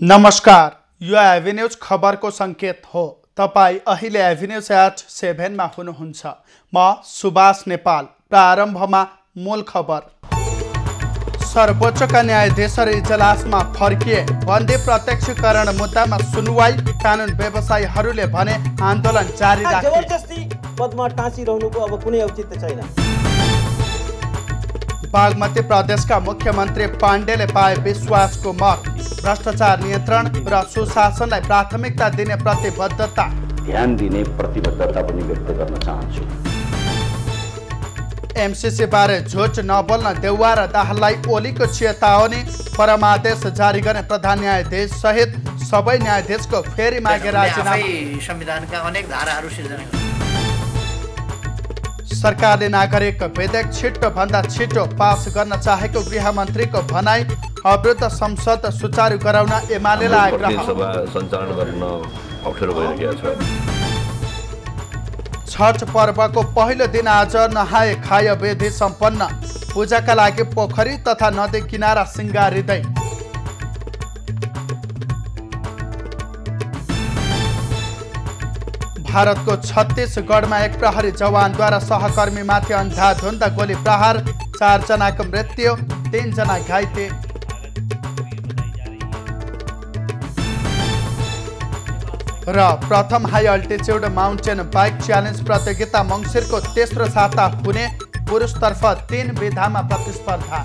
नमस्कार, यो एभिन्यूज खबरको संकेत हो। तपाई अहिले एभिन्यूज एट 7 मा हुनुहुन्छ। म सुभाष नेपाल। प्रारम्भमा मूल खबर। सर्वोच्चका न्यायाधीशहरू इजलासमा फर्किए। बन्दी प्रत्यक्षीकरण मुद्दामा सुनवाई। कानुन व्यवसायीहरूले भने आन्दोलन जारी राखे। जबरजस्ती पदमा टाँसिरहनुको अब कुनै औचित्य छैन। बागमती प्रदेशका मुख्यमन्त्री पाण्डेले पाए विश्वासको मत। भ्रष्टाचार नियन्त्रण र सुशासनलाई प्राथमिकता दिने प्रतिबद्धता। ध्यान दिने प्रतिबद्धता पनि व्यक्त गर्न चाहन्छु। एमसीसी बारे झुट नबोल्न देउवा र दाहाललाई ओलीको चेतावनी। परमादेश जारी गर्ने प्रधान न्यायाधीश सहित सबै न्यायाधीशको फेरि मागे राजीनामा। संविधानका अनेक धाराहरू सिर्जना। सरकारले नागरिक विधेयक छिटो भन्दा छिटो पास गर्न चाहेको गृहमन्त्रीको भनाई। अवरुद्ध संसद सुचारू गराउन एमालेलाई आग्रह। सभा सञ्चालन गर्न अप्ठ्यारो भइरहेको छ। छठ पर्वको पहिलो दिन आज नहाए खाय विधि सम्पन्न। पूजाका लागि पोखरी तथा नदी किनारा सिंगारिँदै। भारतको छत्तीसगढमा एक प्रहरी जवानद्वारा सहकर्मीमाथि अन्धाधुन्द गोली प्रहार। 4 जनाको मृत्यु, 3 जना घाइते। र प्रथम high altitude mountain bike challenge प्रतियोगिता मङ्सिरको तेस्रो साता हुने। पुरुषतर्फ 3 विधामा प्रतिस्पर्धा।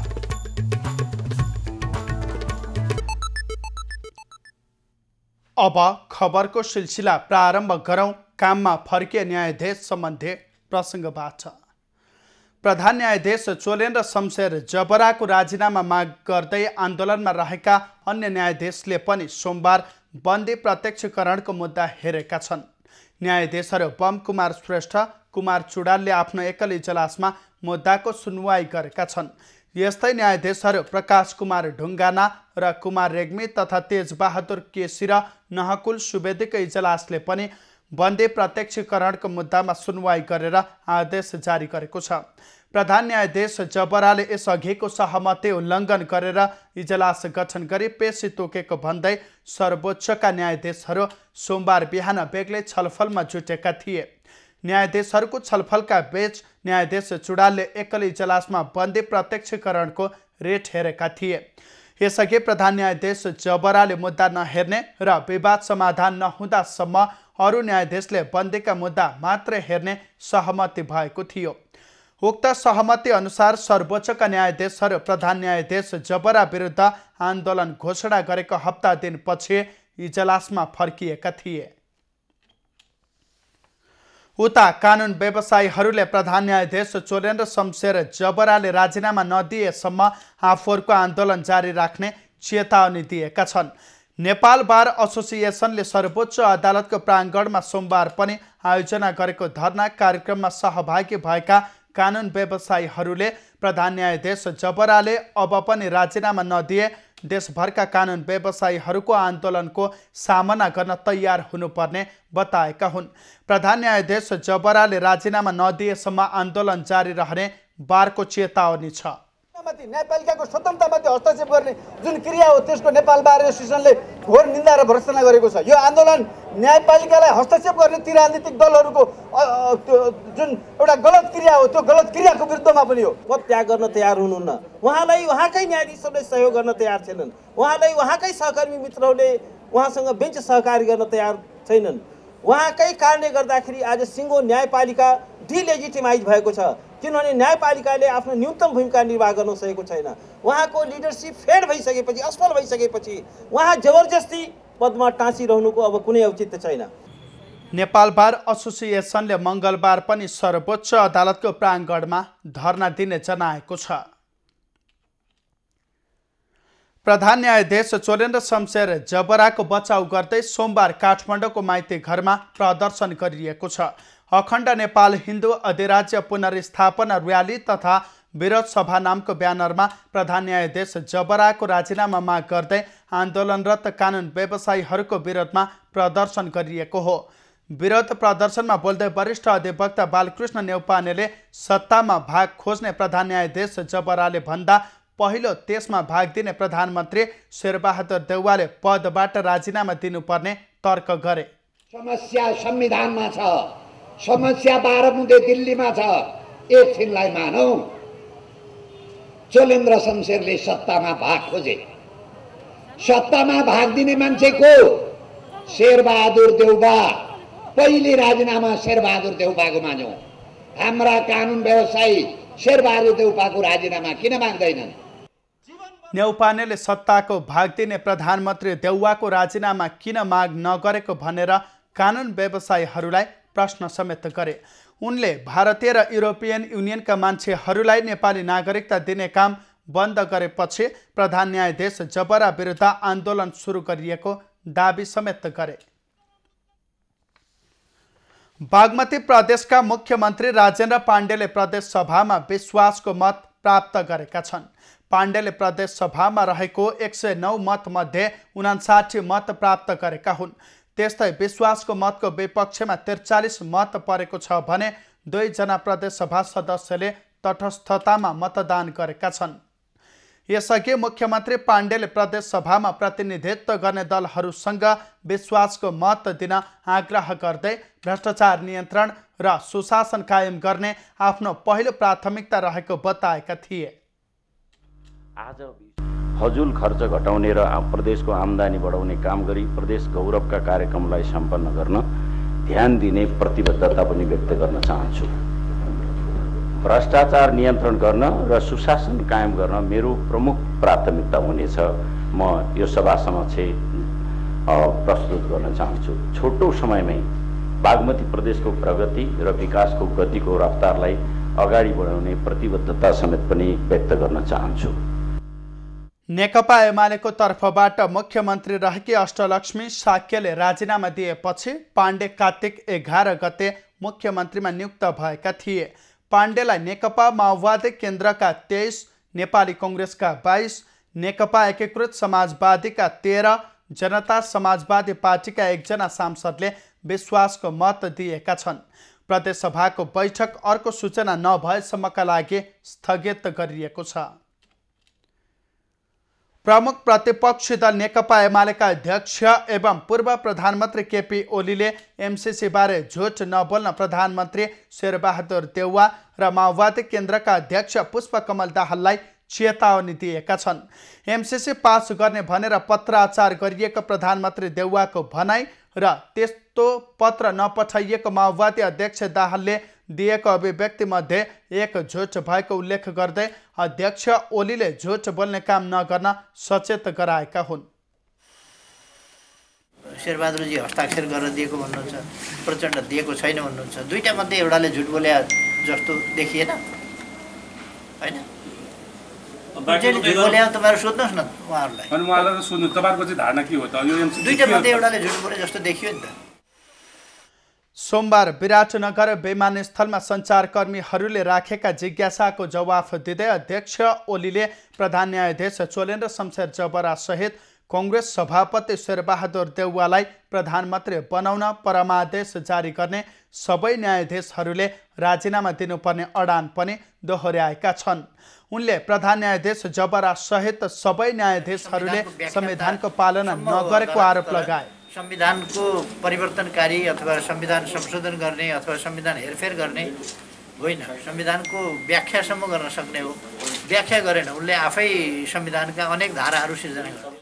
अब खबरको सिलसिला प्रारम्भ गरौँ। काममा फर्किए न्यायाधीश सम्बन्धी प्रसङ्गबाट। प्रधान न्यायाधीश चोलेन्द्र शमशेर जबराको राजीनामा माग गर्दै आन्दोलनमा रहेका अन्य न्यायाधीशले पनि सोमबार बन्दी प्रत्यक्षीकरणको मुद्दा हेरेका छन्। न्यायाधीशहरू बम कुमार श्रेष्ठ, कुमार चुडालले आफ्नो एकल इजलासमा मुद्दाको सुनवाई गरेका छन्। यस्तै न्यायाधीशहरू प्रकाश कुमार ढुङ्गाना र कुमार रेग्मी तथा तेजबहादुर केसी र नहकुल सुवेदीको इजलासले पनि बन्दी प्रत्यक्षीकरणको मुद्दामा सुनवाई गरेर आदेश जारी गरेको छ। प्रधान न्यायाधीश जबराले यसअघिको सहमति उल्लङ्घन गरेर इजलास गठन गरी पेशी तोकेको भन्दै सर्वोच्चका न्यायाधीशहरू सोमबार बिहान बेग्लै छलफलमा जुटेका थिए। न्यायाधीशहरूको छलफलका बीच न्यायाधीश चुडालले एकल इजलासमा बन्दी प्रत्यक्षीकरणको रेट हेरेका थिए। यसअघि प्रधान न्यायाधीश जबराले मुद्दा नहेर्ने र विवाद समाधान नहुँदासम्म अरू न्यायाधीशले बन्दीका मुद्दा मात्र हेर्ने सहमति भएको थियो। उक्त सहमति अनुसार सर्वोच्चका न्यायाधीशहरू प्रधान न्यायाधीश जबरा विरुद्ध आन्दोलन घोषणा गरेको हप्ता दिनपछि इजलासमा फर्किएका थिए। उता कानुन व्यवसायीहरूले प्रधान न्यायाधीश चोलेन्द्र शमशेर जबराले राजीनामा नदिएसम्म आफूहरूको आन्दोलन जारी राख्ने चेतावनी दिएका छन्। नेपाल बार एसोसिएसनले सर्वोच्च अदालतको प्राङ्गणमा सोमबार पनि आयोजना गरेको धरना कार्यक्रममा सहभागी भएका कानुन व्यवसायीहरूले प्रधान न्यायाधीश जबराले अब पनि राजीनामा नदिए देशभरका कानुन व्यवसायीहरूको आन्दोलनको सामना गर्न तयार हुनुपर्ने बताएका हुन्। प्रधान न्यायाधीश जबराले राजीनामा नदिएसम्म आन्दोलन जारी रहने बारको चेतावनी छ। न्यायपालिकाको स्वतन्त्रतामाथि हस्तक्षेप गर्ने जुन क्रिया हो त्यसको नेपाल बार एसोसिएसनले घोर निन्दा र भर्त्सना गरेको छ। यो आन्दोलन न्यायपालिकालाई हस्तक्षेप गर्ने ती राजनीतिक दलहरूको जुन एउटा गलत क्रिया हो त्यो गलत क्रियाको विरुद्धमा पनि हो। पद त्याग गर्न तयार हुनुहुन्न। उहाँलाई उहाँकै न्यायाधीशहरूले सहयोग गर्न तयार छैनन्। उहाँलाई उहाँकै सहकर्मी मित्रहरूले उहाँसँग बेन्च सहकारी गर्न तयार छैनन्। उहाँकै कारणले गर्दाखेरि आज सिङ्गो न्यायपालिका डिलेजिटिमाइज भएको छ। किनभने न्यायपालिकाले आफ्नो न्यूनतम भूमिका निर्वाह गर्न सकेको छैन। उहाँको लिडरसिप फेड भइसकेपछि, असफल भइसकेपछि उहाँ जबरजस्ती पदमा टाँसिरहनुको अब कुनै औचित्य छैन। नेपाल बार एसोसिएसनले मङ्गलबार पनि सर्वोच्च अदालतको प्राङ्गणमा धरना दिने जनाएको छ। प्रधान न्यायाधीश चोलेन्द्र शमशेर जबराको बचाउ गर्दै सोमबार काठमाडौँको माइती घरमा प्रदर्शन गरिएको छ। अखण्ड नेपाल हिन्दू अधिराज्य पुनर्स्थापना र्याली तथा विरोध सभा नामको ब्यानरमा प्रधान न्यायाधीश जबराको राजीनामा माग गर्दै आन्दोलनरत कानुन व्यवसायीहरूको विरोधमा प्रदर्शन गरिएको हो। विरोध प्रदर्शनमा बोल्दै वरिष्ठ अधिवक्ता बालकृष्ण नेउपानेले सत्तामा भाग खोज्ने प्रधान न्यायाधीश जबराले भन्दा पहिलो त्यसमा भाग दिने प्रधानमन्त्री शेरबहादुर देउवाले पदबाट राजीनामा दिनुपर्ने तर्क गरे। समस्या संविधानमा छ, समस्या बाह्रमुदे दिल्लीमा छ। एकछिनलाई मानौ चोलेन्द्र शमशेरले सत्तामा भाग खोजे, सत्तामा भाग दिने मान्छे को? शेरबहादुर देउवा। पहिले राजीनामा शेरबहादुर देउवाको मागौँ। हाम्रा कानुन व्यवसायी शेरबहादुर देउवाको राजीनामा किन माग्दैनन्? न्यौपानेले सत्ताको भाग दिने प्रधानमन्त्री देउवाको राजीनामा किन माग नगरेको भनेर कानुन व्यवसायीहरूलाई प्रश्न समेत गरे। उनले भारतीय र युरोपियन युनियनका मान्छेहरूलाई नेपाली नागरिकता दिने काम बन्द गरेपछि प्रधान न्यायाधीश जबरा विरुद्ध आन्दोलन सुरु गरिएको दाबी समेत गरे। बागमती प्रदेशका मुख्यमन्त्री राजेन्द्र पाण्डेले प्रदेश सभामा विश्वासको मत प्राप्त गरेका छन्। पाण्डेले प्रदेश सभामा रहेको 109 मतमध्ये 59 मत प्राप्त गरेका हुन्। त्यस्तै विश्वासको मतको विपक्षमा 43 मत परेको छ भने 2 जना प्रदेश सभा सदस्यले तटस्थतामा मतदान गरेका छन्। यसअघि मुख्यमन्त्री पाण्डेले प्रदेश सभामा प्रतिनिधित्व गर्ने दलहरूसँग विश्वासको मत दिन आग्रह गर्दै भ्रष्टाचार नियन्त्रण र सुशासन कायम गर्ने आफ्नो पहिलो प्राथमिकता रहेको बताएका थिए। आज फजुल खर्च घटाउने र प्रदेशको आम्दानी बढाउने काम गरी प्रदेश गौरवका कार्यक्रमलाई सम्पन्न गर्न ध्यान दिने प्रतिबद्धता पनि व्यक्त गर्न चाहन्छु। भ्रष्टाचार नियन्त्रण गर्न र सुशासन कायम गर्न मेरो प्रमुख प्राथमिकता हुनेछ। म यो सभा समक्ष प्रस्तुत गर्न चाहन्छु। छोटो समयमै बागमती प्रदेशको प्रगति र विकासको गतिको रफ्तारलाई अगाडि बढाउने प्रतिबद्धता समेत पनि व्यक्त गर्न चाहन्छु। नेकपा एमालेको तर्फबाट मुख्यमन्त्री रहेकी अष्टलक्ष्मी साक्यले राजीनामा दिएपछि पाण्डे कार्तिक 11 गते मुख्यमन्त्रीमा नियुक्त भएका थिए। पाण्डेलाई नेकपा माओवादी केन्द्रका 23, नेपाली कङ्ग्रेसका 22, नेकपा एकीकृत समाजवादीका 13, जनता समाजवादी पार्टीका 1 जना सांसदले विश्वासको मत दिएका छन्। प्रदेशसभाको बैठक अर्को सूचना नभएसम्मका लागि स्थगित गरिएको छ। प्रमुख प्रतिपक्षी दल नेकपा एमालेका अध्यक्ष एवं पूर्व प्रधानमन्त्री केपी ओलीले एमसीसी बारे झुट नबोल्न प्रधानमन्त्री शेरबहादुर देउवा र माओवादी केन्द्रका अध्यक्ष पुष्पकमल दाहाललाई चेतावनी दिएका छन्। एमसीसी पास गर्ने भनेर पत्राचार गरिएको प्रधानमन्त्री देउवाको भनाई र त्यस्तो पत्र नपठाइएको माओवादी अध्यक्ष दाहालले दिएको अभिव्यक्तिमध्ये एक झुट भएको उल्लेख गर्दै अध्यक्ष ओलीले झुट बोल्ने काम नगर्न सचेत गराएका हुन्। शेरबहादुरजी हस्ताक्षर गरेर दिएको भन्नुहुन्छ, प्रचण्ड दिएको छैन भन्नुहुन्छ। दुईटा मध्ये एउटाले झुट बोले जस्तो देखिएन, हैन? तपाईँहरू सोध्नुहोस् न उहाँहरूलाई। अनि उहाँलाई सोध्नु तपाईँको चाहिँ धारणा के हो त? यो दुईटा मध्ये एउटाले झुट बोले जस्तो देखियो नि त। सोमबार विराटनगर विमानस्थलमा सञ्चारकर्मीहरूले राखेका जिज्ञासाको जवाफ दिँदै अध्यक्ष ओलीले प्रधान न्यायाधीश चोलेन्द्र शमशेर जबरा सहित कङ्ग्रेस सभापति शेरबहादुर देउवालाई प्रधानमन्त्री बनाउन परमादेश जारी गर्ने सबै न्यायाधीशहरूले राजीनामा दिनुपर्ने अडान पनि दोहोर्याएका छन्। उनले प्रधान न्यायाधीश जबरा सहित सबै न्यायाधीशहरूले संविधानको पालना नगरेको आरोप लगाए। संविधानको परिवर्तनकारी अथवा संविधान संशोधन गर्ने अथवा संविधान हेरफेर गर्ने होइन, संविधानको व्याख्यासम्म गर्न सक्ने हो। व्याख्या गरेन, उनले आफै संविधानका अनेक धाराहरू सिर्जना गरे।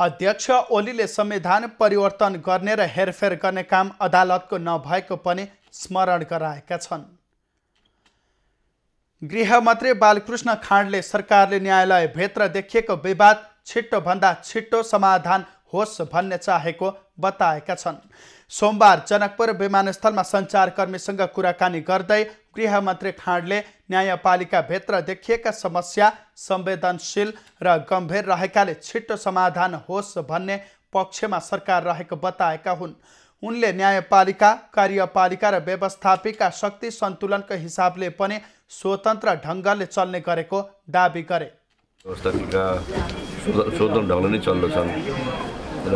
अध्यक्ष ओलीले संविधान परिवर्तन गर्ने र हेरफेर गर्ने काम अदालतको नभएको पनि स्मरण गराएका छन्। गृहमन्त्री बालकृष्ण खाँडले सरकारले न्यायालयभित्र देखिएको विवाद छिट्टोभन्दा छिट्टो समाधान होस् भन्ने चाहेको बताएका छन्। सोमबार जनकपुर विमानस्थलमा सञ्चारकर्मीसँग कुराकानी गर्दै गृहमन्त्री खाँडले न्यायपालिकाभित्र देखिएका समस्या संवेदनशील र गम्भीर रहेकाले छिट्टो समाधान होस् भन्ने पक्षमा सरकार रहेको बताएका हुन्। उनले न्यायपालिका, कार्यपालिका र व्यवस्थापिका शक्ति सन्तुलनको हिसाबले पनि स्वतन्त्र ढङ्गले चल्ने गरेको दाबी गरे। व्यवस्थापिका स्वतन्त्र ढङ्गले नै चल्दछन् र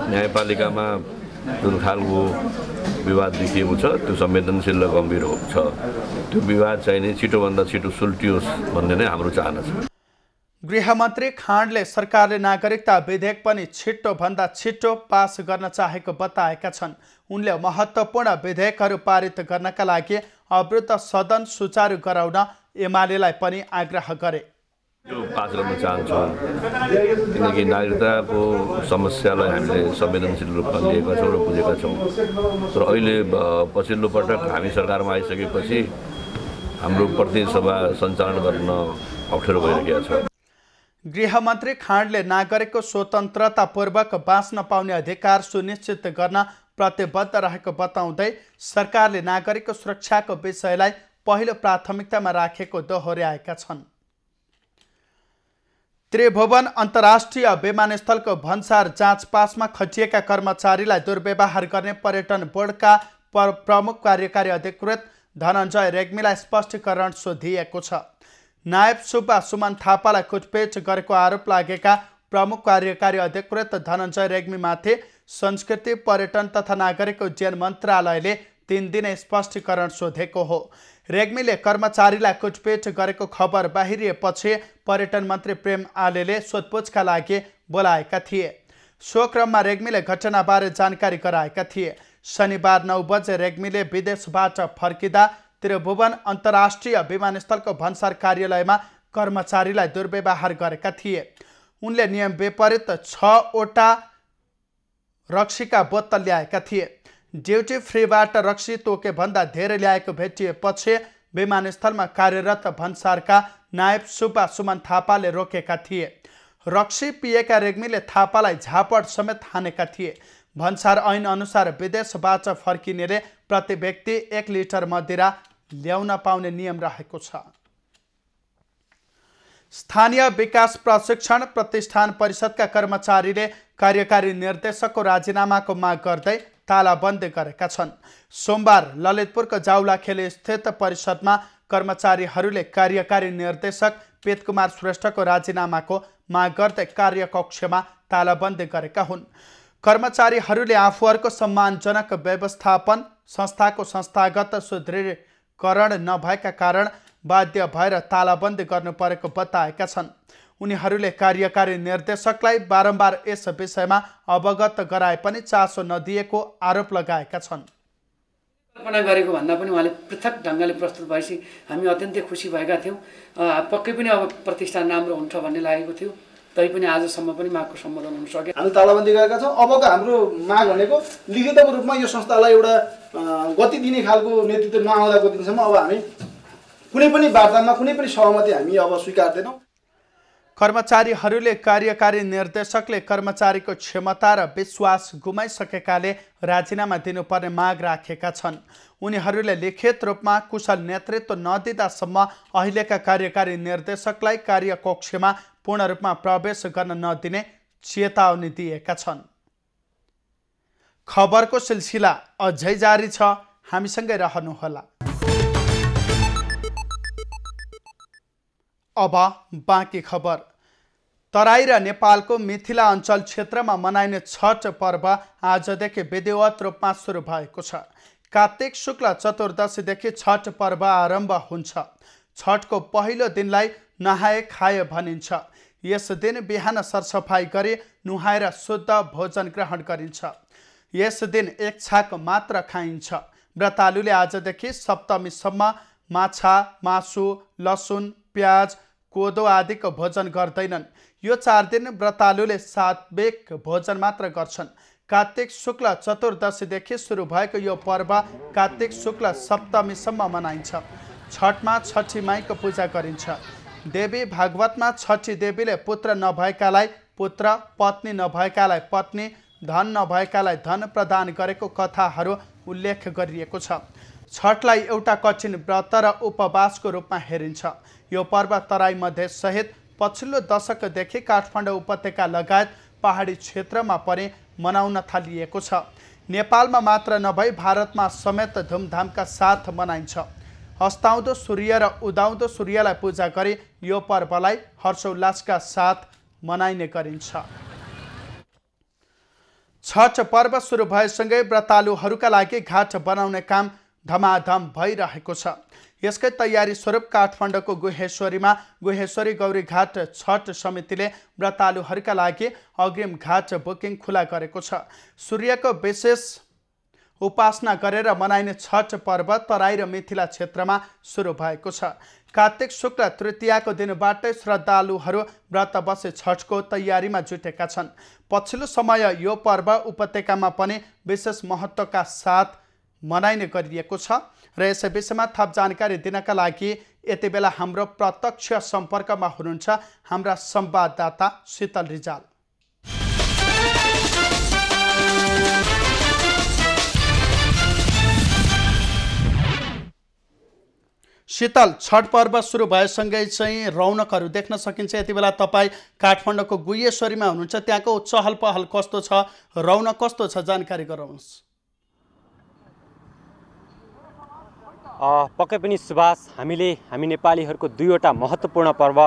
न्यायपालिकामा जुन खालको विवाद देखिएको छ त्यो संवेदनशील र गम्भीर छ। त्यो विवाद चाहिँ नि छिटोभन्दा छिटो सुल्टियोस् भन्ने नै हाम्रो चाहना छ। गृहमन्त्री खाँडले सरकारले नागरिकता विधेयक पनि छिट्टोभन्दा छिट्टो पास गर्न चाहेको बताएका छन्। उनले महत्त्वपूर्ण विधेयकहरू पारित गर्नका लागि अवरुद्ध सदन सुचारू गराउन एमालेलाई पनि आग्रह गरे। यो पास गर्न चाहन्छौँ किनकि नागरिकताको समस्यालाई हामीले संवेदनशील रूपमा लिएका छौँ र बुझेका छौँ। तर अहिले पछिल्लो पटक हामी सरकारमा आइसकेपछि हाम्रो प्रतिनिधि सभा सञ्चालन गर्न अप्ठ्यारो भइरहेको छ। गृहमन्त्री खाँडले नागरिकको स्वतन्त्रतापूर्वक बाँच्न पाउने अधिकार सुनिश्चित गर्न प्रतिबद्ध रहेको बताउँदै सरकारले नागरिकको सुरक्षाको विषयलाई पहिलो प्राथमिकतामा राखेको दोहोर्याएका छन्। त्रिभुवन अन्तर्राष्ट्रिय विमानस्थलको भन्सार जाँच पासमा खटिएका कर्मचारीलाई दुर्व्यवहार गर्ने पर्यटन बोर्डका प्रमुख कार्यकारी अधिकृत धनञ्जय रेग्मीलाई स्पष्टीकरण सोधिएको छ। नायब सुब्बा सुमन थापालाई कुटपिट गरेको आरोप लागेका प्रमुख कार्यकारी अधिकृत धनञ्जय रेग्मीमाथि संस्कृति पर्यटन तथा नागरिक उड्डयन मन्त्रालयले 3 दिने स्पष्टीकरण सोधेको हो। रेग्मीले कर्मचारीलाई कुटपिट गरेको खबर बाहिरिएपछि पर्यटन मन्त्री प्रेम आलेले सोधपुछका लागि बोलाएका थिए। सो क्रममा रेग्मीले घटनाबारे जानकारी गराएका थिए। शनिबार 9 बजे रेग्मीले विदेशबाट फर्किँदा त्रिभुवन अन्तर्राष्ट्रिय विमानस्थलको भन्सार कार्यालयमा कर्मचारीलाई दुर्व्यवहार गरेका थिए। उनले नियम विपरीत 6वटा रक्सीका बोतल ल्याएका थिए। ड्युटी फ्रीबाट रक्सी तोके भन्दा धेरै ल्याएको भेटिएपछि विमानस्थलमा कार्यरत भन्सारका नायब सुब्बा सुमन थापाले रोकेका थिए। रक्सी पिएका रेग्मीले थापालाई झापड समेत हानेका थिए। भन्सार ऐन अनुसार विदेशबाट फर्किनेले प्रति व्यक्ति 1 लिटर मदिरा ल्याउन पाउने नियम रहेको छ। स्थानीय विकास प्रशिक्षण प्रतिष्ठान परिषदका कर्मचारीले कार्यकारी निर्देशकको राजीनामाको माग गर्दै तालाबन्दी गरेका छन्। सोमबार ललितपुरको जाउलाखेल स्थित परिषदमा कर्मचारीहरूले कार्यकारी निर्देशक पेतकुमार श्रेष्ठको राजीनामाको माग गर्दै कार्यकक्षमा तालाबन्दी गरेका हुन्। कर्मचारीहरूले आफूहरूको सम्मानजनक व्यवस्थापन, संस्थाको संस्थागत सुदृढीकरण नभएका कारण बाध्य भएर तालाबन्दी गर्नु परेको बताएका छन्। उनीहरूले कार्यकारी निर्देशकलाई बारम्बार यस विषयमा अवगत गराए पनि चासो नदिएको आरोप लगाएका छन्। कल्पना गरेको भन्दा पनि उहाँले पृथक ढङ्गले प्रस्तुत भएपछि हामी अत्यन्तै खुसी भएका थियौँ। पक्कै पनि अब प्रतिष्ठान राम्रो हुन्छ भन्ने लागेको थियो। तैपनि आजसम्म पनि मागको सम्बोधन हुन सक्यो। हामी तालाबन्दी गरेका छौँ। अबको हाम्रो माग भनेको लिखितको रूपमा यो संस्थालाई एउटा गति दिने खालको नेतृत्व नआउँदाको दिनसम्म अब हामी कुनै पनि वार्तामा कुनै पनि सहमति हामी अब स्वीकार्दैनौँ। कर्मचारीहरूले कार्यकारी निर्देशकले कर्मचारीको क्षमता र विश्वास गुमाइसकेकाले राजीनामा दिनुपर्ने माग राखेका छन्। उनीहरूले लिखित रूपमा कुशल नेतृत्व नदिँदासम्म अहिलेका कार्यकारी निर्देशकलाई कार्यकक्षमा पूर्ण रूपमा प्रवेश गर्न नदिने चेतावनी दिएका छन्। खबरको सिलसिला अझै जारी छ, हामीसँगै रहनुहोला। अब बाँकी खबर। तराई र नेपालको मिथिला अञ्चल क्षेत्रमा मनाइने छठ पर्व आजदेखि विधिवत रूपमा सुरु भएको छ। कार्तिक शुक्ल चतुर्दशीदेखि छठ पर्व आरम्भ हुन्छ। छठको पहिलो दिनलाई नहाए खाए भनिन्छ। यस दिन बिहान सरसफाई गरी नुहाएर शुद्ध भोजन ग्रहण गरिन्छ। यस दिन 1 छाक मात्र खाइन्छ। व्रतालुले आजदेखि सप्तमीसम्म माछा, मासु, लसुन, प्याज, कोदो आदिको भोजन गर्दैनन्। यो 4 दिन व्रतालुले सात्विक भोजन मात्र गर्छन्। कार्तिक शुक्ल चतुर्दशीदेखि सुरु भएको यो पर्व कार्तिक शुक्ल सप्तमीसम्म मनाइन्छ। छठमा छठी माईको पूजा गरिन्छ। देवी भागवतमा छठी देवीले पुत्र नभएकालाई पुत्र, पत्नी नभएकालाई पत्नी, धन नभएकालाई धन प्रदान गरेको कथाहरू उल्लेख गरिएको छ। छठलाई एउटा कठिन व्रत र उपवासको रूपमा हेरिन्छ। यो पर्व तराई मध्य सहित पछिल्लो दशकदेखि काठमाडौँ उपत्यका लगायत पहाडी क्षेत्रमा पनि मनाउन थालिएको छ। नेपालमा मात्र नभई भारतमा समेत धुमधामका साथ मनाइन्छ। अस्ताउँदो सूर्य र उदाउँदो सूर्यलाई पूजा गरी यो पर्वलाई हर्षोल्लासका साथ मनाइने गरिन्छ। छठ पर्व सुरु भएसँगै व्रतालुहरूका लागि घाट बनाउने काम धमाधम भइरहेको छ। यसकै तयारी स्वरूप काठमाडौँको गुहेश्वरीमा गुहेश्वरी गौरीघाट छठ समितिले व्रतालुहरूका लागि अग्रिम घाट बुकिङ खुला गरेको छ। सूर्यको विशेष उपासना गरेर मनाइने छठ पर्व तराई र मिथिला क्षेत्रमा सुरु भएको छ। कार्तिक शुक्ल तृतीयाको दिनबाटै श्रद्धालुहरू व्रत बसे छठको तयारीमा जुटेका छन्। पछिल्लो समय यो पर्व उपत्यकामा पनि विशेष महत्त्वका साथ मनाइने गरिएको छ र यस विषयमा थप जानकारी दिनका लागि यति बेला हाम्रो प्रत्यक्ष सम्पर्कमा हुनुहुन्छ हाम्रा संवाददाता शीतल रिजाल। शीतल, छठ पर्व सुरु भएसँगै चाहिँ रौनकहरू देख्न सकिन्छ। यति बेला तपाईँ काठमाडौँको गुहेश्वरीमा हुनुहुन्छ, त्यहाँको चहल पहल कस्तो छ, रौनक कस्तो छ, जानकारी गराउनुहोस्। पक्कै पनि सुभाष, हामी नेपालीहरूको दुईवटा महत्त्वपूर्ण पर्व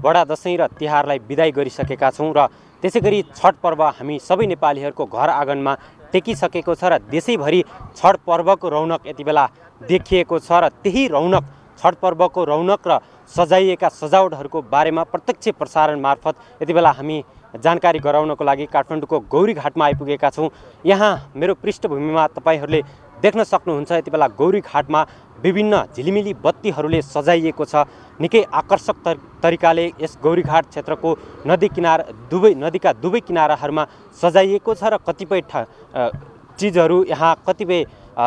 बडा दशैं र तिहारलाई बिदाई गरिसकेका छौँ र त्यसै गरी छठ पर्व हामी सबै नेपालीहरूको घर आँगनमा टेकिसकेको छ र देशैभरि छठ पर्वको रौनक यति बेला देखिएको छ र त्यही रौनक, छठ पर्वको रौनक र सजाइएका सजावटहरूको बारेमा प्रत्यक्ष प्रसारण मार्फत यति बेला हामी जानकारी गराउनको लागि काठमाडौँको गौरीघाटमा आइपुगेका छौँ। यहाँ मेरो पृष्ठभूमिमा तपाईँहरूले देख्न सक्नुहुन्छ यति बेला गौरीघाटमा विभिन्न झिलिमिली बत्तीहरूले सजाइएको छ। निकै आकर्षक तरिकाले यस गौरीघाट क्षेत्रको नदीका दुवै किनाराहरूमा सजाइएको छ र कतिपय चिजहरू यहाँ कतिपय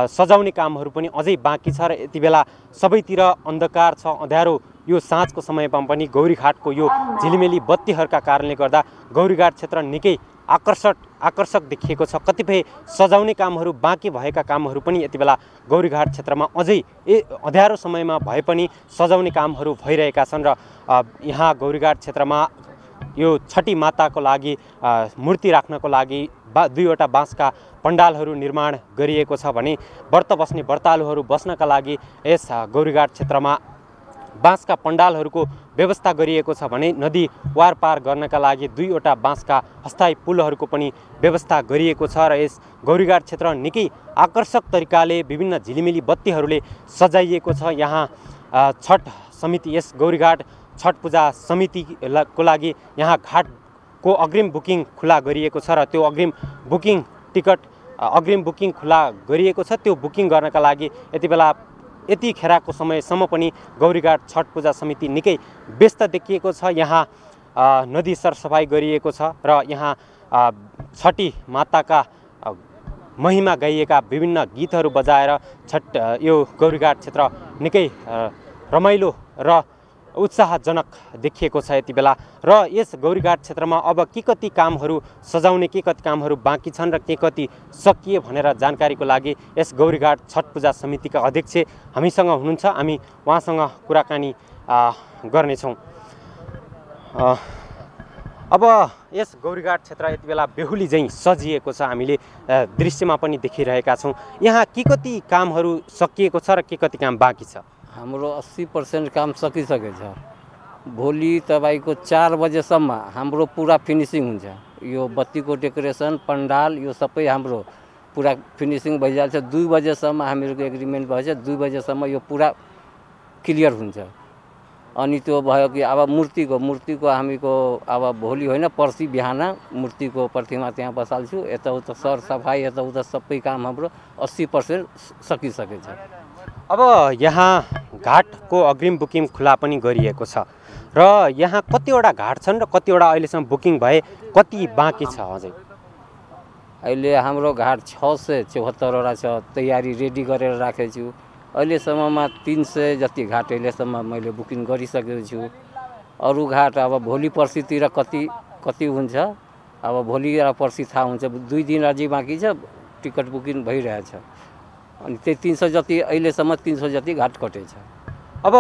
सजाउने कामहरू पनि अझै बाँकी छ र यति बेला सबैतिर अन्धकार छ, अँध्यारो। यो साँझको समयमा पनि गौरीघाटको यो झिलिमिली बत्तीहरूका कारणले गर्दा गौरीघाट क्षेत्र निकै आकर्षक देखिएको छ। कतिपय सजाउने कामहरू बाँकी भएका कामहरू पनि यति बेला गौरीघाट क्षेत्रमा अझै अँध्यारो समयमा भए पनि सजाउने कामहरू भइरहेका छन् र यहाँ गौरीघाट क्षेत्रमा यो छठी माताको लागि मूर्ति राख्नको लागि दुईवटा बाँसका पण्डालहरू निर्माण गरिएको छ भने व्रत बस्ने व्रतालुहरू बस्नका लागि यस गौरीघाट क्षेत्रमा बाँसका पण्डालहरूको व्यवस्था गरिएको छ भने नदी वारपार गर्नका लागि दुईवटा बाँसका अस्थायी पुलहरूको पनि व्यवस्था गरिएको छ र यस गौरीघाट क्षेत्र निकै आकर्षक तरिकाले विभिन्न झिलिमिली बत्तीहरूले सजाइएको छ। यहाँ छठ समिति, यस गौरीघाट छठ पूजा समितिको लागि यहाँ घाटको अग्रिम बुकिङ खुला गरिएको छ र त्यो अग्रिम बुकिङ खुला गरिएको छ। त्यो बुकिङ गर्नका लागि यति बेला यतिखेरको समयसम्म पनि गौरीघाट छठ पूजा समिति निकै व्यस्त देखिएको छ। यहाँ नदी सरसफाइ गरिएको छ र यहाँ छठी माताका महिमा गाइएका विभिन्न गीतहरू बजाएर यो गौरीघाट क्षेत्र निकै रमाइलो र उत्साहजनक देखिएको छ यति बेला। र यस गौरीघाट क्षेत्रमा अब के कति कामहरू सजाउने, के कति कामहरू बाँकी छन् र के कति सकिए भनेर जानकारीको लागि यस गौरीघाट छठ पूजा समितिका अध्यक्ष हामीसँग हुनुहुन्छ, हामी उहाँसँग कुराकानी गर्नेछौँ। अब यस गौरीघाट क्षेत्र यति बेला बेहुली झैँ सजिएको छ, हामीले दृश्यमा पनि देखिरहेका छौँ। यहाँ के कति कामहरू सकिएको छ र के कति काम बाँकी छ? हाम्रो 80% काम सकिसकेको छ। भोलि तपाईँको 4 बजेसम्म हाम्रो पुरा फिनिसिङ हुन्छ। यो बत्तीको डेकोरेसन, पण्डाल, यो सबै हाम्रो पुरा फिनिसिङ भइहाल्छ। 2 बजेसम्म हामीहरूको एग्रिमेन्ट भएछ, 2 बजेसम्म यो पुरा क्लियर हुन्छ। अनि त्यो भयो कि अब मूर्तिको हामीको अब भोलि होइन पर्सि बिहान मूर्तिको प्रतिमा त्यहाँ बसाल्छु। यताउता सरसफाइ, यताउता सबै काम हाम्रो 80% सकिसकेको छ। अब यहाँ घाटको अग्रिम बुकिङ खुला पनि गरिएको छ र यहाँ कतिवटा घाट छन् र कतिवटा अहिलेसम्म बुकिङ भए, कति बाँकी छ अझै? अहिले हाम्रो घाट 674वटा छ, तयारी रेडी गरेर राखेको छु। अहिलेसम्ममा 300 जति घाट अहिलेसम्म मैले बुकिङ गरिसकेको छु। अरू घाट अब भोलि पर्सितिर कति हुन्छ, अब भोलि र पर्सि थाहा हुन्छ। 2 दिन अझै बाँकी छ, टिकट बुकिङ भइरहेछ। अनि त्यही 300 जति अहिलेसम्म 300 जति घाट कटेछ। अब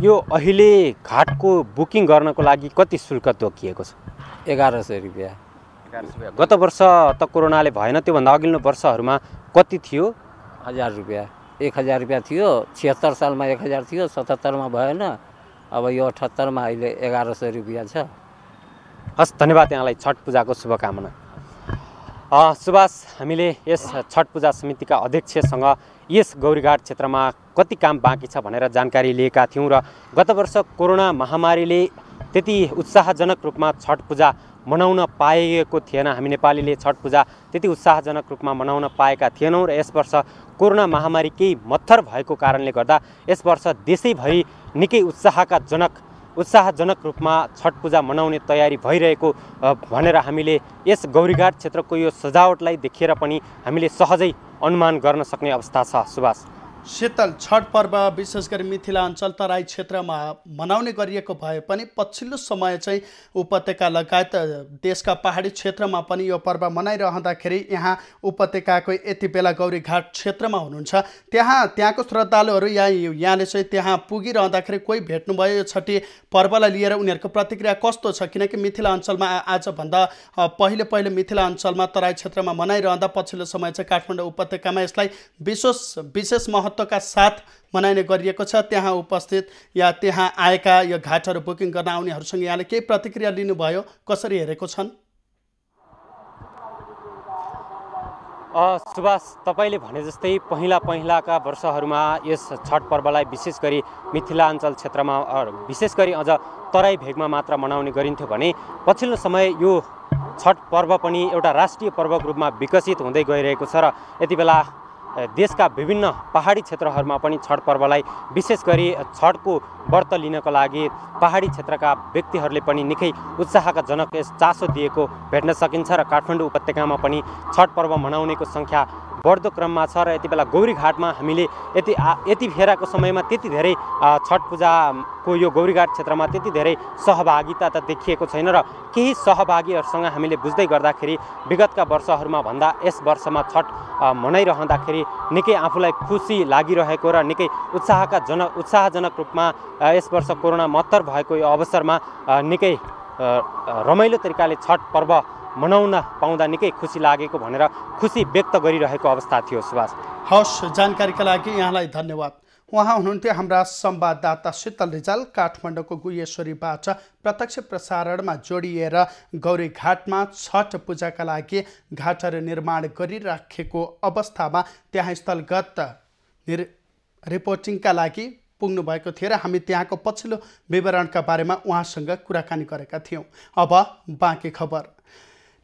यो अहिले घाटको बुकिङ गर्नको लागि कति शुल्क तोकिएको छ? 1100 रुपियाँ। गत वर्ष त कोरोनाले भएन, त्योभन्दा अघिल्लो वर्षहरूमा कति थियो? 1000 रुपियाँ। 1000 रुपियाँ थियो। 76 सालमा 1000 थियो, 77मा भएन। अब यो 78मा अहिले 1100 रुपियाँ छ। हस्, धन्यवाद। यहाँलाई छठ पूजाको शुभकामना। सुभाष, हामीले यस छठ पूजा समितिका अध्यक्षसँग यस गौरीघाट क्षेत्रमा कति काम बाँकी छ भनेर जानकारी लिएका थियौँ र गत वर्ष कोरोना महामारीले त्यति उत्साहजनक रूपमा छठ पूजा मनाउन पाएको थिएन। हामी नेपालीले छठ पूजा त्यति उत्साहजनक रूपमा मनाउन पाएका थिएनौँ र यस वर्ष कोरोना महामारी केही मत्थर भएको कारणले गर्दा यस वर्ष देशैभरि निकै उत्साहजनक रूपमा छठ पूजा मनाउने तयारी भइरहेको भनेर हामीले यस गौरीघाट क्षेत्रको यो सजावटलाई देखेर पनि हामीले सहजै अनुमान गर्न सक्ने अवस्था छ। सुभाष, शीतल छठ पर्व विशेष गरी मिथिलाञ्चल तराई क्षेत्रमा मनाउने गरिएको भए पनि पछिल्लो समय चाहिँ उपत्यका लगायत देशका पहाडी क्षेत्रमा पनि यो पर्व मनाइरहँदाखेरि यहाँ उपत्यकाको यति बेला गौरीघाट क्षेत्रमा हुनुहुन्छ, त्यहाँको श्रद्धालुहरू यहाँले चाहिँ त्यहाँ पुगिरहँदाखेरि कोही भेट्नुभयो यो छठी पर्वलाई लिएर उनीहरूको प्रतिक्रिया कस्तो छ? किनकि मिथिलाञ्चलमा आजभन्दा पहिले मिथिलाञ्चलमा तराई क्षेत्रमा मनाइरहँदा पछिल्लो समय चाहिँ काठमाडौँ उपत्यकामा यसलाई विशेष महत्त्वका साथ मनाइने गरिएको छ। त्यहाँ उपस्थित या त्यहाँ आएका यो घाटहरू बुकिङ गर्न आउनेहरूसँग यहाँले केही प्रतिक्रिया लिनुभयो? कसरी हेरेको छन्? सुभाष, तपाईँले भने जस्तै पहिलाका वर्षहरूमा यस छठ पर्वलाई विशेष गरी मिथिलाञ्चल क्षेत्रमा विशेष गरी अझ तराई भेगमा मात्र मनाउने गरिन्थ्यो भने पछिल्लो समय यो छठ पर्व पनि एउटा राष्ट्रिय पर्वको रूपमा विकसित हुँदै गइरहेको छ र यति बेला देशका विभिन्न पहाडी क्षेत्रहरूमा पनि छठ पर्वलाई विशेष गरी छठको व्रत लिनको लागि पहाडी क्षेत्रका व्यक्तिहरूले पनि निकै उत्साहका जनक यस चासो दिएको भेट्न सकिन्छ र काठमाडौँ उपत्यकामा पनि छठ पर्व मनाउनेको सङ्ख्या बढ्दो क्रममा छ र यति बेला गौरीघाटमा हामीले यति फेराको समयमा त्यति धेरै छठ पूजाको यो गौरीघाट क्षेत्रमा त्यति धेरै सहभागिता त देखिएको छैन र केही सहभागीहरूसँग हामीले बुझ्दै गर्दाखेरि विगतका वर्षहरूमा भन्दा यस वर्षमा छठ मनाइरहँदाखेरि निकै आफूलाई खुसी लागिरहेको र निकै उत्साहजनक रूपमा यस वर्ष कोरोना मत्तर भएको यो अवसरमा निकै रमाइलो तरिकाले छठ पर्व मनाउन पाउँदा निकै खुसी लागेको भनेर खुसी व्यक्त गरिरहेको अवस्था थियो। सुभाष, हवस्, जानकारीका लागि यहाँलाई धन्यवाद। उहाँ हुनुहुन्थ्यो हाम्रा संवाददाता शीतल रिजाल, काठमाडौँको गुह्येश्वरीबाट प्रत्यक्ष प्रसारणमा जोडिएर गौरीघाटमा छठ पूजाका लागि घाटहरू निर्माण गरिराखेको अवस्थामा त्यहाँ स्थलगत रिपोर्टिङका लागि पुग्नु भएको थियो र हामी त्यहाँको पछिल्लो विवरणका बारेमा उहाँसँग कुराकानी गरेका थियौँ। अब बाँकी खबर।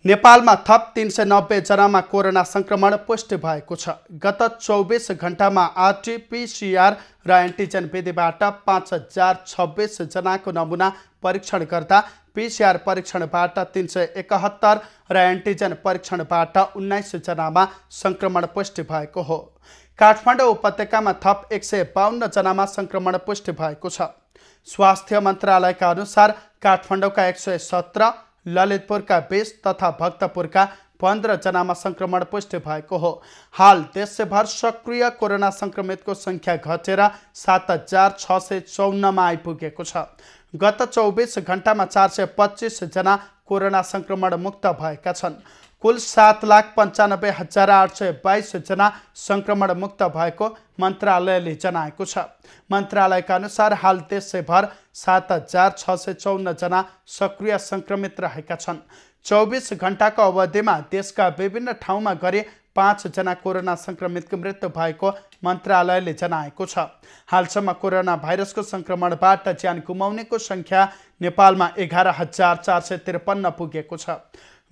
नेपालमा थप 390 जनामा कोरोना संक्रमण पुष्टि भएको छ। गत 24 घण्टामा आरटी-पीसीआर र एन्टिजेन विधिबाट 5026 जनाको नमुना परीक्षण गर्दा पीसीआर परीक्षणबाट 371 र एन्टिजेन परीक्षणबाट 19 जनामा संक्रमण पुष्टि भएको हो। काठमाडौँ उपत्यकामा थप 152 जनामा संक्रमण पुष्टि भएको छ। स्वास्थ्य मन्त्रालयका अनुसार काठमाडौँका 117, ललितपुरका 20 तथा भक्तपुरका 15 जनामा संक्रमण पुष्टि भएको हो। हाल देशभर सक्रिय कोरोना संक्रमितको संख्या घटेर 7654 मा आइपुगेको छ। गत 24 घण्टामा 425 जना कोरोना संक्रमण मुक्त भएका छन्। कुल 7,95,822 जना संक्रमण मुक्त भएको मन्त्रालयले जनाएको छ। मन्त्रालयका अनुसार हाल देशभर 7654 जना सक्रिय संक्रमित रहेका छन्। 24 घण्टाको अवधिमा देशका विभिन्न ठाउँमा गरी 5 जना कोरोना संक्रमितको मृत्यु भएको मन्त्रालयले जनाएको छ। हालसम्म कोरोना भाइरसको संक्रमणबाट ज्यान गुमाउनेको संख्या नेपालमा 11,453 पुगेको छ।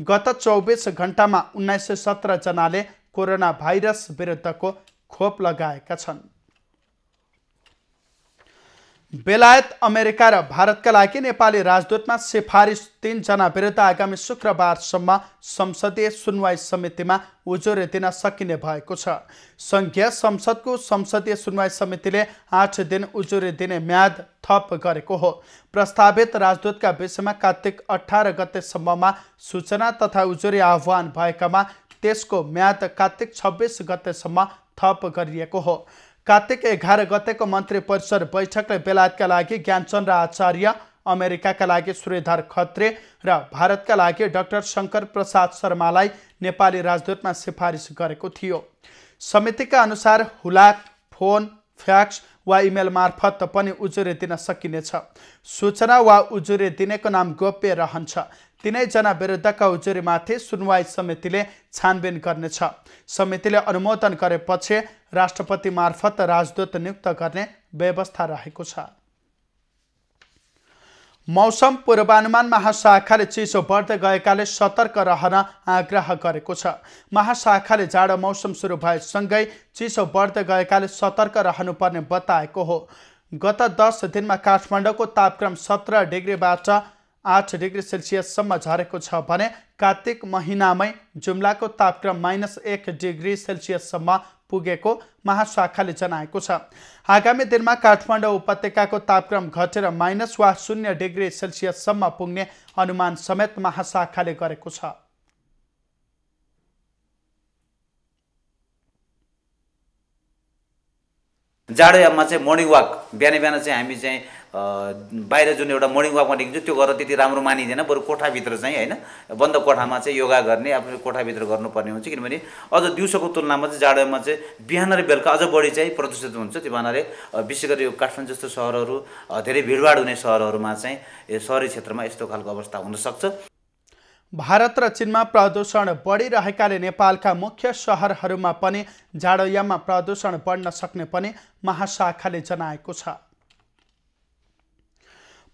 गत 24 घण्टामा 1917 जनाले कोरोना भाइरस विरुद्धको खोप लगाएका छन्। बेलायत, अमेरिका र भारतका लागि नेपाली राजदूतमा सिफारिस 3 जना विरुद्ध आगामी शुक्रबारसम्म संसदीय सुनवाई समितिमा उजुरी दिन सकिने भएको छ। संघीय संसदको संसदीय सुनवाई समितिले 8 दिन उजुरी दिने म्याद थप गरेको हो। प्रस्तावित राजदूतका विषयमा कार्तिक 18 गतेसम्ममा सूचना तथा उजुरी आह्वान भएकामा त्यसको म्याद कार्तिक 26 गतेसम्म थप गरिएको हो। कार्तिक 11 गतेको मन्त्री परिषद बैठकले बेलायतका लागि ज्ञानचन्द्र आचार्य, अमेरिकाका लागि श्रीधर खत्रे र भारतका लागि डाक्टर शङ्कर प्रसाद शर्मालाई नेपाली राजदूतमा सिफारिस गरेको थियो। समितिका अनुसार हुलाक, फोन, फ्याक्स वा इमेल मार्फत पनि उजुरी दिन सकिनेछ। सूचना वा उजुरी दिनेको नाम गोप्य रहन्छ। तीनैजना विरुद्धका उजुरीमाथि सुनवाई समितिले छानबिन गर्नेछ। समितिले अनुमोदन गरेपछि राष्ट्रपति मार्फत राजदूत नियुक्त गर्ने व्यवस्था रहेको छ। मौसम पूर्वानुमान महाशाखाले चिसो बढ्दै गएकाले सतर्क रहन आग्रह गरेको छ। महाशाखाले जाडो मौसम सुरु भएसँगै चिसो बढ्दै गएकाले सतर्क रहनुपर्ने बताएको हो। गत 10 दिनमा काठमाडौँको तापक्रम 17 डिग्रीबाट 8 डिग्री सेल्सियससम्म झरेको छ भने कार्तिक महिनामै जुम्लाको तापक्रम -1 डिग्री सेल्सियससम्म पुगेको महाशाखाले जनाएको छ। आगामी दिनमा काठमाडौँ उपत्यकाको तापक्रम घटेर माइनस वा 0 डिग्री सेल्सियससम्म पुग्ने अनुमान समेत महाशाखाले गरेको छ। जाडो याममा चाहिँ मर्निङ वाक बिहान बिहान चाहिँ हामी चाहिँ बाहिर जुन एउटा मर्निङ वाकमा निस्किन्छ त्यो गरेर त्यति राम्रो मानिँदैन। बरु कोठाभित्र चाहिँ होइन बन्द कोठामा चाहिँ योगा गर्ने आफ्नो कोठाभित्र गर्नुपर्ने हुन्छ। किनभने अझ दिउँसोको तुलनामा चाहिँ जाडोमा चाहिँ बिहान र बेलुका अझ बढी चाहिँ प्रदूषित हुन्छ। त्यो भन्नाले विशेष गरी यो काठमाडौँ जस्तो सहरहरू धेरै भिडभाड हुने सहरहरूमा चाहिँ सहरी क्षेत्रमा यस्तो खालको अवस्था हुनसक्छ। भारत र चीनमा प्रदूषण बढिरहेकाले नेपालका मुख्य सहरहरूमा पनि जाडोयाममा प्रदूषण बढ्न सक्ने पनि महाशाखाले जनाएको छ।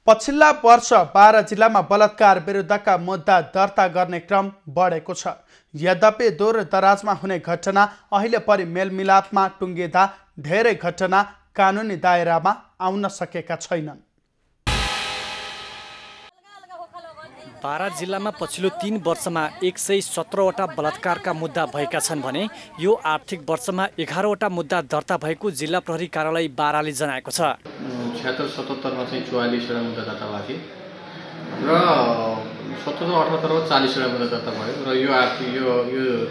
पछिल्ला वर्ष 12 जिल्लामा बलात्कार विरुद्धका मुद्दा दर्ता गर्ने क्रम बढेको छ। यद्यपि दूर दराजमा हुने घटना अहिले पनि मेलमिलापमा टुङ्गिँदा धेरै घटना कानुनी दायरामा आउन सकेका छैनन्। 12 जिल्लामा पछिल्लो 3 वर्षमा 117वटा बलात्कारका मुद्दा भएका छन् भने यो आर्थिक वर्षमा 11वटा मुद्दा दर्ता भएको जिल्ला प्रहरी कार्यालय बाराले जनाएको छ। 76-77मा चाहिँ 44वटा मुद्दा दर्ता भएको थियो र 77-78मा 40वटा मुद्दा दर्ता भयो र यो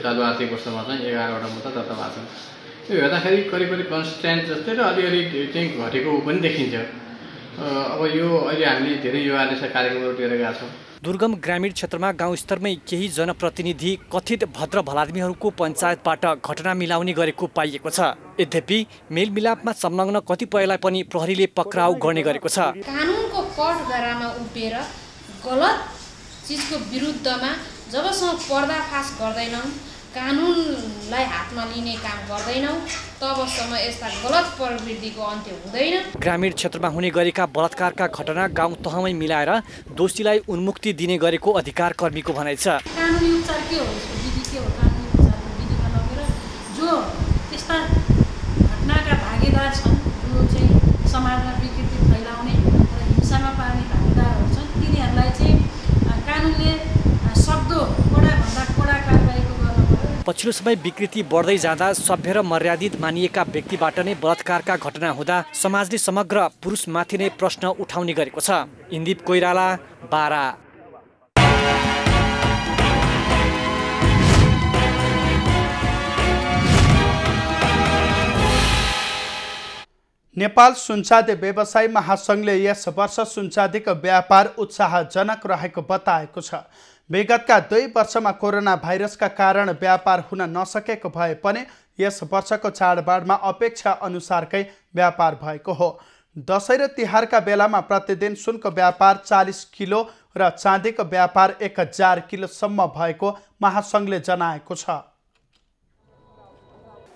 चालु आर्थिक वर्षमा चाहिँ 11वटा मुद्दा दर्ता भएको छ। यो हेर्दाखेरि करिब कन्स्ट्यान्ट जस्तै र अलिअलि चाहिँ घटेको पनि देखिन्छ। अब यो अहिले हामीले धेरै युवाहरूले चाहिँ कार्यक्रमहरू लिएर गएका छौँ। दुर्गम ग्रामीण क्षेत्रमा गाउँ स्तरमै केही जनप्रतिनिधि कथित भद्र भलादमीहरूको पञ्चायतबाट घटना मिलाउने गरेको पाइएको छ। यद्यपि मेलमिलापमा संलग्न कतिपयलाई पनि प्रहरीले पक्राउ गर्ने गरेको छ। कानुनको कठघरामा उभिएर गलत चिजको विरुद्धमा जबसम्म पर्दाफास गर्दैनौँ, कानुनलाई हातमा लिने काम गर्दैनौँ, तबसम्म यस्ता गलत प्रवृत्तिको अन्त्य हुँदैन। ग्रामीण क्षेत्रमा हुने गरेका बलात्कारका घटना गाउँ तहमै मिलाएर दोषीलाई उन्मुक्ति दिने गरेको अधिकार कर्मीको भनाइ छ। कानुनी उपचार के हो, विधि के हो, कानुनी उपचारको विधिमा लगेर जो त्यस्ता घटनाका भागीदार छन्, जो चाहिँ समाजमा विकृति फैलाउने र हिंसामा पार्ने भागीदारहरू छन्, तिनीहरूलाई चाहिँ कानुनले सक्दो कडाभन्दा कडा कारबाहीको गर्न पर्यो। पछिल्लो समय विकृति बढ्दै जाँदा सभ्य र मर्यादित मानिएका व्यक्तिबाट नै बलात्कारका घटना हुँदा समाजले समग्र पुरुषमाथि नै प्रश्न उठाउने गरेको छ। इन्दिप कोइराला, बारा। नेपाल सुनचाँदी व्यवसायी महासङ्घले यस वर्ष सुनचाँदीको व्यापार उत्साहजनक रहेको बताएको छ। विगतका 2 वर्षमा कोरोना भाइरसका कारण व्यापार हुन नसकेको भए पनि यस वर्षको चाडबाडमा अपेक्षा अनुसारकै व्यापार भएको हो। दसैँ र तिहारका बेलामा प्रतिदिन सुनको व्यापार 40 किलो र चाँदीको व्यापार 1000 किलोसम्म भएको महासङ्घले जनाएको छ।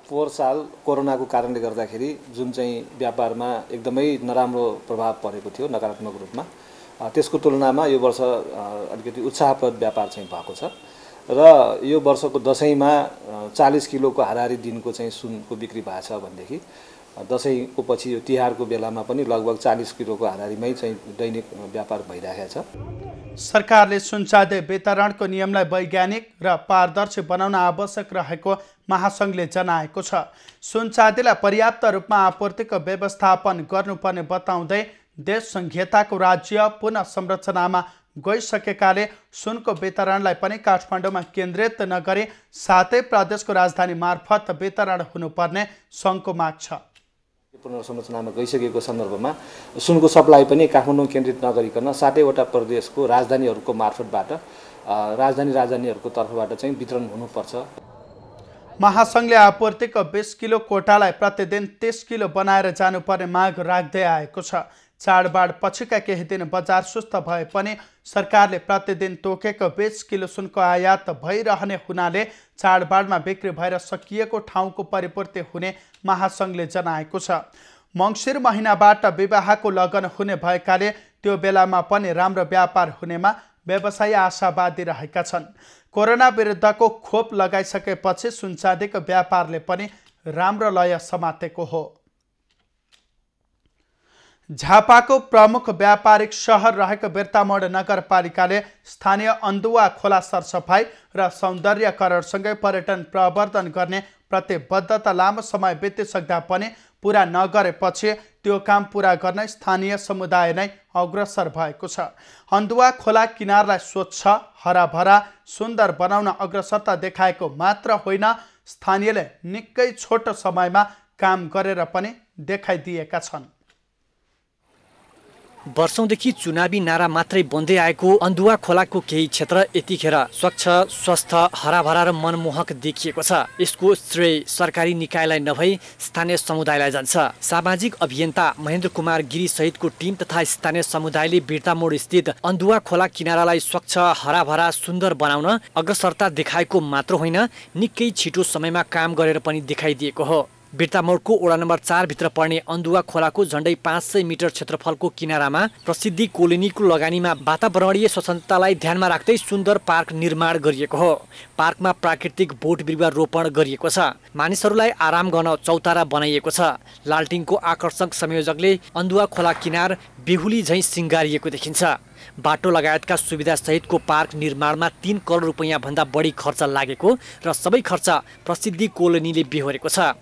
पोहोर साल कोरोनाको कारणले गर्दाखेरि जुन चाहिँ व्यापारमा एकदमै नराम्रो प्रभाव परेको थियो नकारात्मक रूपमा, त्यसको तुलनामा यो वर्ष अलिकति उत्साहप्रद व्यापार चाहिँ भएको छ र यो वर्षको दसैँमा 40 किलोको हाराहारी दिनको चाहिँ सुनको बिक्री भएको छ भनेदेखि दसैँको पछि यो तिहारको बेलामा पनि लगभग 40 किलोको हाराहारीमै चाहिँ दैनिक व्यापार भइरहेको छ। सरकारले सुनचाँदी वितरणको नियमलाई वैज्ञानिक र पारदर्शी बनाउन आवश्यक रहेको महासङ्घले जनाएको छ। सुनचाँदीलाई पर्याप्त रूपमा आपूर्तिको व्यवस्थापन गर्नुपर्ने बताउँदै देश संहिताको राज्य पुनः संरचनामा गइसकेकाले सुनको वितरणलाई पनि काठमाडौँमा केन्द्रित नगरी सातै प्रदेशको राजधानी मार्फत वितरण हुनुपर्ने सङ्घको माग छ। पुनर्संरचनामा गइसकेको सन्दर्भमा सुनको सप्लाई पनि काठमाडौँ केन्द्रित नगरिकन सातैवटा प्रदेशको राजधानीहरूको मार्फतबाट राजधानीहरूको तर्फबाट चाहिँ वितरण हुनुपर्छ। महासङ्घले आपूर्तिको 20 किलो कोटालाई प्रतिदिन 30 किलो बनाएर जानुपर्ने माग राख्दै आएको छ। चाडबाड पछिका केही दिन बजार सुस्त भए पनि सरकारले प्रतिदिन तोकेको 20 किलो सुनको आयात भइरहने हुनाले चाडबाडमा बिक्री भएर सकिएको ठाउँको परिपूर्ति हुने महासङ्घले जनाएको छ। मङ्सिर महिनाबाट विवाहको लगन हुने भएकाले त्यो बेलामा पनि राम्रो व्यापार हुनेमा व्यवसायी आशावादी रहेका छन्। कोरोना विरुद्धको खोप लगाइसकेपछि सुनचाँदीको व्यापारले पनि राम्रो लय समातेको हो। झापाको प्रमुख व्यापारिक सहर रहेको बिर्तामोड नगरपालिकाले स्थानीय अन्दुवा खोला सरसफाई र सौन्दर्यकरणसँगै पर्यटन प्रवर्धन गर्ने प्रतिबद्धता लामो समय बितिसक्दा पनि पुरा नगरेपछि त्यो काम पुरा गर्न स्थानीय समुदाय नै अग्रसर भएको छ। अन्दुवा खोला किनारलाई स्वच्छ, हराभरा, सुन्दर बनाउन अग्रसरता देखाएको मात्र होइन, स्थानीयले निकै छोटो समयमा काम गरेर पनि देखाइदिएका छन्। वर्षौंदेखि चुनावी नारा मात्रै बन्दै आएको अन्दुवा खोलाको केही क्षेत्र यतिखेर स्वच्छ, स्वस्थ, हराभरा र मनमोहक देखिएको छ। यसको श्रेय सरकारी निकायलाई नभई स्थानीय समुदायलाई जान्छ। सामाजिक अभियन्ता महेन्द्र कुमार गिरी सहितको टिम तथा स्थानीय समुदायले बिर्तामोड स्थित अन्दुवा खोला किनारालाई स्वच्छ, हराभरा, सुन्दर बनाउन अग्रसरता देखाएको मात्र होइन, निकै छिटो समयमा काम गरेर पनि देखाइदिएको हो। बिर्तामोडको वडा नम्बर 4 भित्र पर्ने अन्दुवा खोलाको झण्डै 500 मिटर क्षेत्रफलको किनारामा प्रसिद्धि कोलोनीको लगानीमा वातावरणीय स्वच्छतालाई ध्यानमा राख्दै सुन्दर पार्क निर्माण गरिएको हो। पार्कमा प्राकृतिक बोट बिरुवा रोपण गरिएको छ। मानिसहरूलाई आराम गर्न चौतारा बनाइएको छ। लालटिनको आकर्षक संयोजकले अन्दुवा खोला किनार बेहुली झैँ सिँगारिएको देखिन्छ। बाटो लगायतका सुविधा सहितको पार्क निर्माणमा 3 करोड रुपैयाँ भन्दा बढी खर्च लागेको र सबै खर्च प्रसिद्धि कोलोनीले बेहोरेको छ।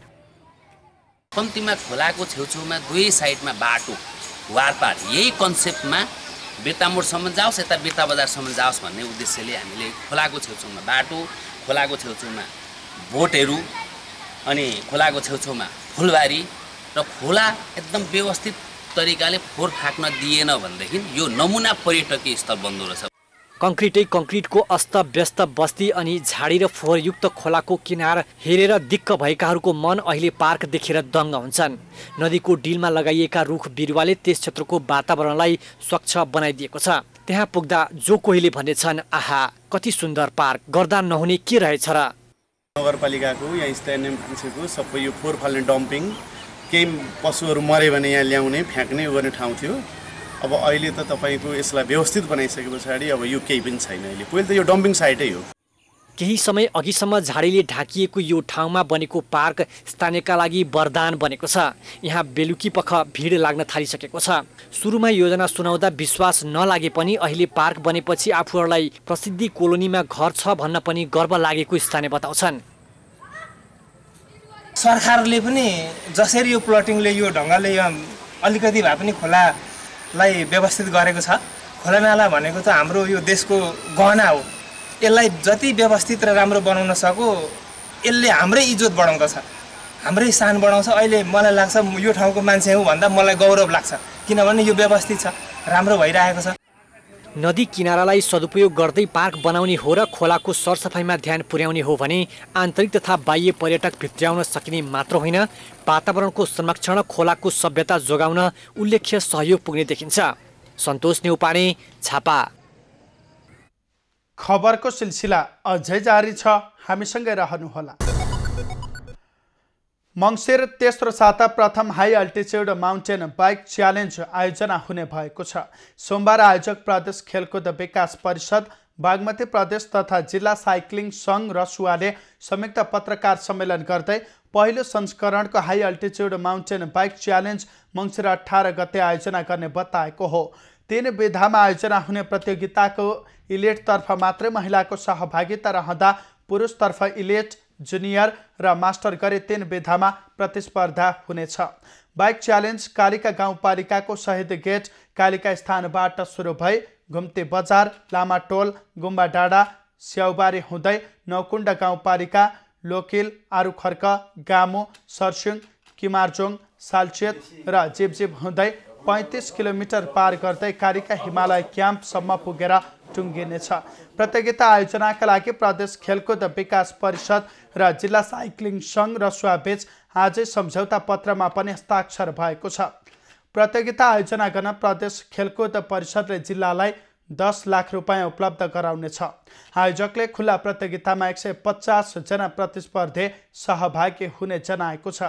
कम्तीमा खोलाको छेउछेउमा दुई साइडमा बाटो वारपार, यही कन्सेप्टमा बिर्तामोडसम्म जाओस्, यता बिर्ता बजारसम्म जाओस् भन्ने उद्देश्यले हामीले खोलाको छेउछेउमा बाटो, खोलाको छेउछेउमा बोटहरू, अनि खोलाको छेउछेउमा फुलबारी र खोला एकदम व्यवस्थित तरिकाले फोहोर फ्याँक्न दिएन भनेदेखि यो नमुना पर्यटकीय स्थल बन्दो रहेछ। कङ्क्रिटै कङ्क्रिटको अस्तव्यस्त बस्ती अनि झाडी र फोहोरयुक्त खोलाको किनार हेरेर दिक्क भएकाहरूको मन अहिले पार्क देखेर दङ्ग हुन्छन्। नदीको डिलमा लगाइएका रुख बिरुवाले त्यस क्षेत्रको वातावरणलाई स्वच्छ बनाइदिएको छ। त्यहाँ पुग्दा जो कोहीले भनेछन्, आहा कति सुन्दर पार्क, गर्दा नहुने के रहेछ र। नगरपालिकाको यहाँ स्थानीय मान्छेको सबै यो फोहोर फाल्ने डम्पिङ, केही पशुहरू मरे भने यहाँ ल्याउने फ्याँक्ने गर्ने ठाउँ थियो। अब अहिले त तपाईको यसलाई व्यवस्थित बनाइसके पछाडि अब यो केही पनि छैन। अहिले पहिले त यो डम्पिङ साइटै हो। केही समय अघिसम्म झाडीले ढाकिएको यो ठाउँमा बनेको पार्क स्थानीयका लागि वरदान बनेको छ। यहाँ बेलुकी पख भिड लाग्न थालिसकेको छ। सुरुमा योजना सुनाउँदा विश्वास नलागे पनि अहिले पार्क बनेपछि आफूहरूलाई प्रसिद्धि कोलोनीमा घर छ भन्न पनि गर्व लागेको स्थानीय बताउँछन्। सरकारले पनि जसरी यो प्लटिङले यो ढङ्गले अलिकति भए पनि खोलालाई व्यवस्थित गरेको छ। खोला नाला भनेको त हाम्रो यो देशको गहना हो। यसलाई जति व्यवस्थित र राम्रो बनाउन सको यसले हाम्रै इज्जत बढाउँदछ, हाम्रै शान बढाउँछ। अहिले मलाई लाग्छ यो ठाउँको मान्छे हो भन्दा मलाई गौरव लाग्छ, किनभने यो व्यवस्थित छ, राम्रो भइरहेको छ। नदी किनारालाई सदुपयोग गर्दै पार्क बनाउने हो र खोलाको सरसफाइमा ध्यान पुर्याउने हो भने आन्तरिक तथा बाह्य पर्यटक भित्र्याउन सकिने मात्र होइन, वातावरणको संरक्षण, खोलाको सभ्यता जोगाउन उल्लेख्य सहयोग पुग्ने देखिन्छ। सन्तोष न्यौपाने, झापा। खबरको सिलसिला अझै जारी छ, हामीसँगै रहनुहोला। मङ्सिर तेस्रो साता प्रथम high altitude mountain bike challenge आयोजना हुने भएको छ। सोमबार आयोजक प्रदेश खेलकुद विकास परिषद, बागमती प्रदेश तथा जिल्ला साइक्लिङ सङ्घ रसुवाले संयुक्त पत्रकार सम्मेलन गर्दै पहिलो संस्करणको high altitude mountain bike challenge मङ्सिर 18 गते आयोजना गर्ने बताएको हो। 3 विधामा आयोजना हुने प्रतियोगिताको इलिटतर्फ मात्रै महिलाको सहभागिता रहँदा पुरुषतर्फ इलिट, जुनियर र मास्टर गरी 3 विधामा प्रतिस्पर्धा हुनेछ। बाइक च्यालेन्ज कालिका गाउँपालिकाको शहीद गेट कालिका स्थानबाट सुरु भई घुम्ती बजार, लामाटोल, गुम्बा डाँडा, स्याउबारी हुँदै नौकुण्ड गाउँपालिका, लोकिल, आरुखर्क, गामो, सर्स्युङ, किमार्जोङ, सालचेत र जिबजिब हुँदै 35 किलोमिटर पार गर्दै कालिका हिमालय क्याम्पसम्म पुगेर टुङ्गिनेछ। प्रतियोगिता आयोजनाका लागि प्रदेश खेलकुद विकास परिषद र जिल्ला साइक्लिङ सङ्घ रसुवा बीच आजै सम्झौता पत्रमा पनि हस्ताक्षर भएको छ। प्रतियोगिता आयोजना गर्न प्रदेश खेलकुद परिषदले जिल्लालाई 10 लाख रुपैयाँ उपलब्ध गराउनेछ। आयोजकले खुला प्रतियोगितामा 150 जना प्रतिस्पर्धी सहभागी हुने जनाएको छ।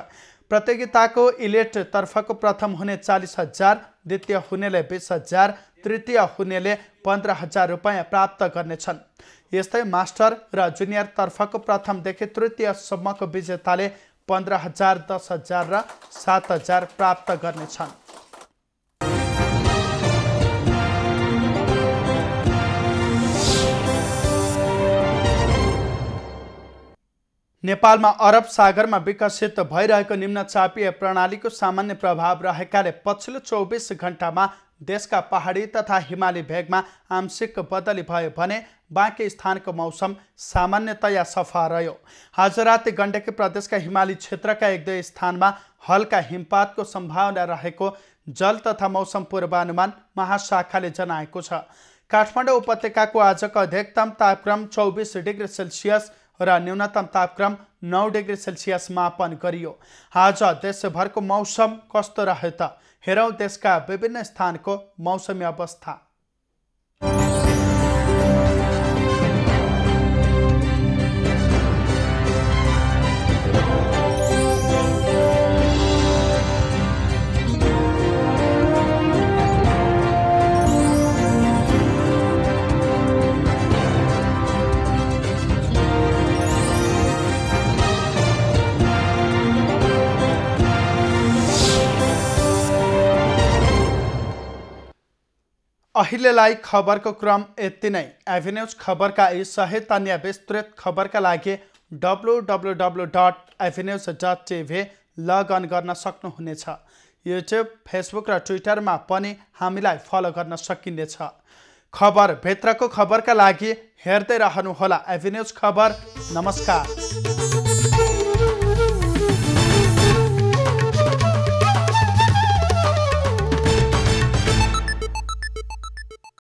प्रतियोगिताको इलिट तर्फको प्रथम हुने 40,000, द्वितीय हुनेले 20,000, तृतीय हुनेले 15,000 रुपैयाँ प्राप्त गर्नेछन्। यस्तै मास्टर र जुनियर तर्फको प्रथमदेखि तृतीयसम्मको विजेताले 15,000, 10,000 र 7,000 प्राप्त गर्नेछन्। नेपालमा अरब सागरमा विकसित भइरहेको निम्नचापीय प्रणालीको सामान्य प्रभाव रहेकाले पछिल्लो 24 घण्टामा देशका पहाडी तथा हिमाली भेगमा आंशिक बदली भयो भने बाँकी स्थानको मौसम सामान्यतया सफा रह्यो। आज राति गण्डकी प्रदेशका हिमाली क्षेत्रका 1-2 स्थानमा हल्का हिमपातको सम्भावना रहेको जल तथा मौसम पूर्वानुमान महाशाखाले जनाएको छ। काठमाडौँ उपत्यकाको आजको अधिकतम तापक्रम 24 डिग्री सेल्सियस र न्यूनतम तापक्रम 9 डिग्री सेल्सियस मापन गरियो। आज देशभरको मौसम कस्तो रह्यो त हेरौँ देशका विभिन्न स्थानको मौसमी अवस्था। अहिलेलाई खबरको क्रम यति नै। एभिन्यूज खबरका यी सहित अन्य विस्तृत खबरका लागि www.avenews.tv लगअन गर्न सक्नुहुनेछ। युट्युब, फेसबुक र ट्विटरमा पनि हामीलाई फलो गर्न सकिनेछ। खबर भित्रको खबरका लागि हेर्दै रहनुहोला एभिन्यूज खबर। नमस्कार।